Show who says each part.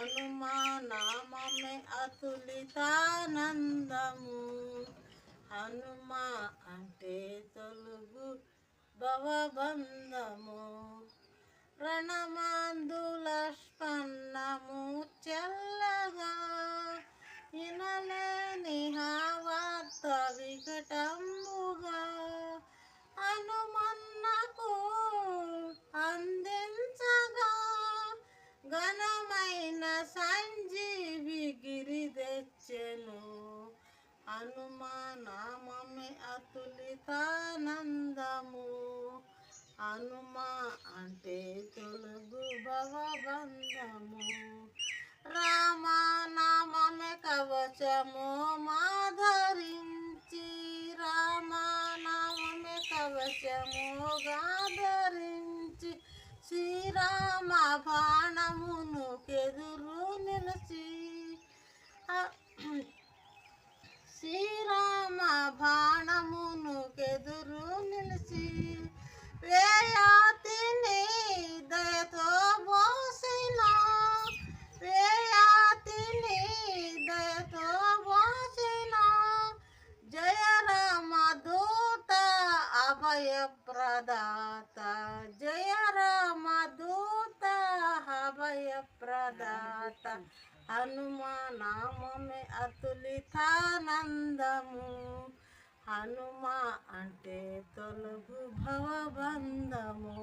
Speaker 1: హనుమా నామమే అతులితానందము. హనుమా అంటే తొలుగు భవబంధము. రణమందుల స్పన్నము చెల్లగా ఇనలేని వార్త వికటంబుగా హనుమన్నకు అందించగా ఘనమైన సంజీవి గిరి తెచ్చెను. హనుమా నామమే అతులితానందము. హనుమా అంటే తొలుగు భవబంధము. రామనామమే కవచము మాధరించి రామనామమే కవచముగాధరించి శ్రీరామ బాణమును కెదురు నిలిచి శ్రీరామ బాణమును కెదురు నిలిచి వేయాతిని దయతో బోసిన వేయాతిని దయతో బోసిన జయ రామ దూత అభయ ప్రదాత జయ రామ దూత అభయ ప్రదాత. హనుమా నామమే అతులితానందము. హనుమా అంటే తొలుగు భవబంధము.